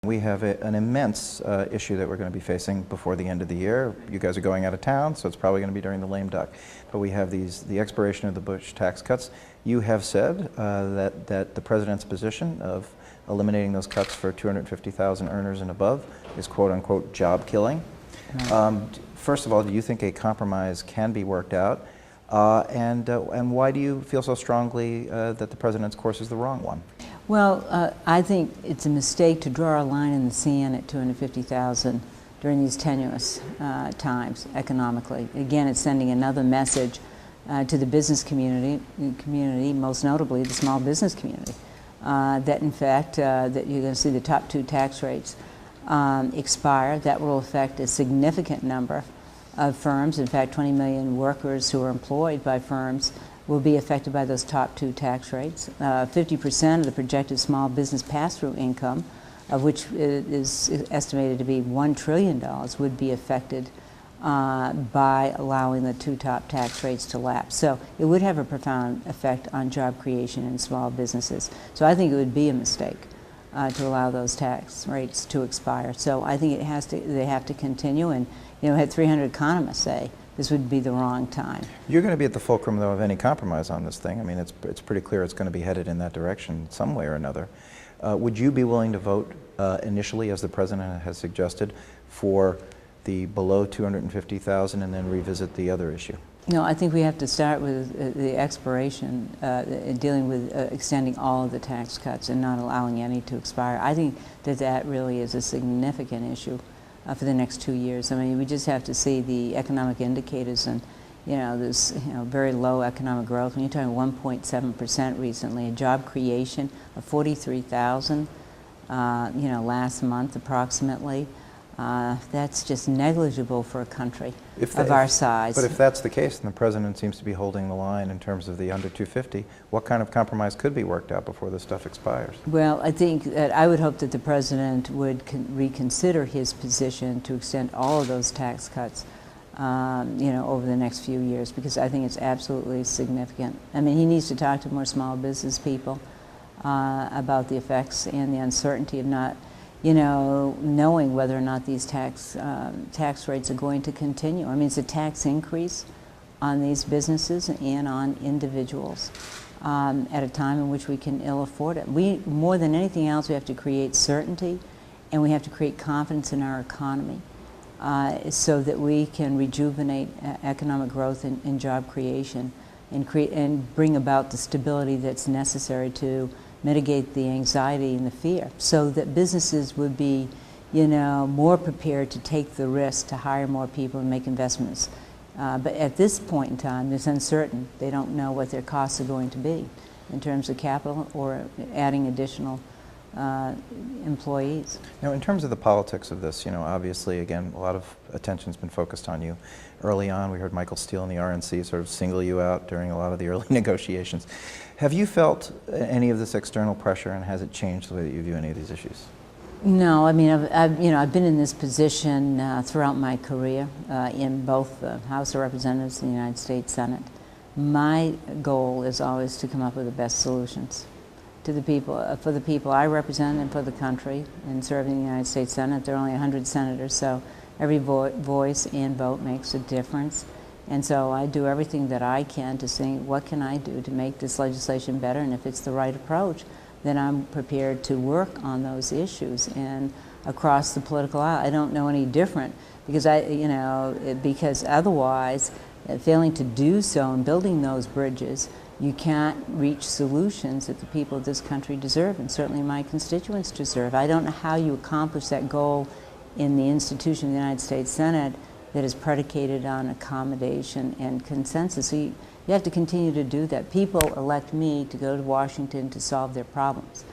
We have an immense issue that we're going to be facing before the end of the year. You guys are going out of town, so it's probably going to be during the lame duck. But we have the expiration of the Bush tax cuts. You have said that the president's position of eliminating those cuts for 250,000 earners and above is quote-unquote job killing. First of all, do you think a compromise can be worked out? And why do you feel so strongly that the president's course is the wrong one? Well, I think it's a mistake to draw a line in the sand at 250,000 during these tenuous times economically. Again, it's sending another message to the business community, most notably the small business community, that in fact that you're going to see the top two tax rates expire. That will affect a significant number of firms. In fact, 20 million workers who are employed by firms will be affected by those top two tax rates. 50% of the projected small business pass-through income, of which is estimated to be $1 trillion, would be affected by allowing the two top tax rates to lapse. So it would have a profound effect on job creation in small businesses. So I think it would be a mistake to allow those tax rates to expire. So I think they have to continue, and had 300 economists say this would be the wrong time. You're going to be at the fulcrum, though, of any compromise on this thing. I mean, it's pretty clear it's going to be headed in that direction some way or another. Would you be willing to vote initially, as the president has suggested, for the below 250,000 and then revisit the other issue? No, I think we have to start with the expiration, dealing with extending all of the tax cuts and not allowing any to expire. I think that really is a significant issue for the next 2 years. I mean, we just have to see the economic indicators, and there's very low economic growth. When you're talking 1.7% recently, a job creation of 43,000, last month approximately. That's just negligible for a country of our size. But if that's the case, then the president seems to be holding the line in terms of the under 250. What kind of compromise could be worked out before this stuff expires? Well, I think that I would hope that the president would reconsider his position to extend all of those tax cuts, over the next few years, because I think it's absolutely significant. I mean, he needs to talk to more small business people about the effects and the uncertainty of not knowing whether or not these tax rates are going to continue. I mean, it's a tax increase on these businesses and on individuals at a time in which we can ill afford it. More than anything else, we have to create certainty, and we have to create confidence in our economy so that we can rejuvenate economic growth and job creation and bring about the stability that's necessary to mitigate the anxiety and the fear, so that businesses would be, more prepared to take the risk to hire more people and make investments. But at this point in time, it's uncertain. They don't know what their costs are going to be in terms of capital or adding additional employees. Now, in terms of the politics of this, obviously, again, a lot of attention's been focused on you. Early on, we heard Michael Steele and the RNC sort of single you out during a lot of the early negotiations. Have you felt any of this external pressure, and has it changed the way that you view any of these issues? No, I mean, I've been in this position throughout my career in both the House of Representatives and the United States Senate. My goal is always to come up with the best solutions to the people, for the people I represent and for the country. In serving in the United States Senate, there are only 100 senators, so every voice and vote makes a difference. And so I do everything that I can to see what can I do to make this legislation better, and if it's the right approach, then I'm prepared to work on those issues and across the political aisle. I don't know any different, because because otherwise, failing to do so and building those bridges, you can't reach solutions that the people of this country deserve, and certainly my constituents deserve. I don't know how you accomplish that goal in the institution of the United States Senate that is predicated on accommodation and consensus. So you have to continue to do that. People elect me to go to Washington to solve their problems.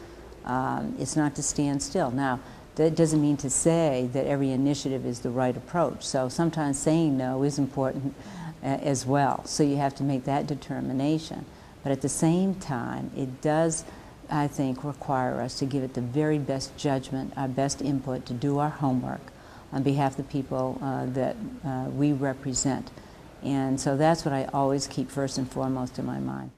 It's not to stand still. Now, that doesn't mean to say that every initiative is the right approach. So sometimes saying no is important as well. So you have to make that determination. But at the same time, it does, I think, require us to give it the very best judgment, our best input, to do our homework on behalf of the people that we represent. And so that's what I always keep first and foremost in my mind.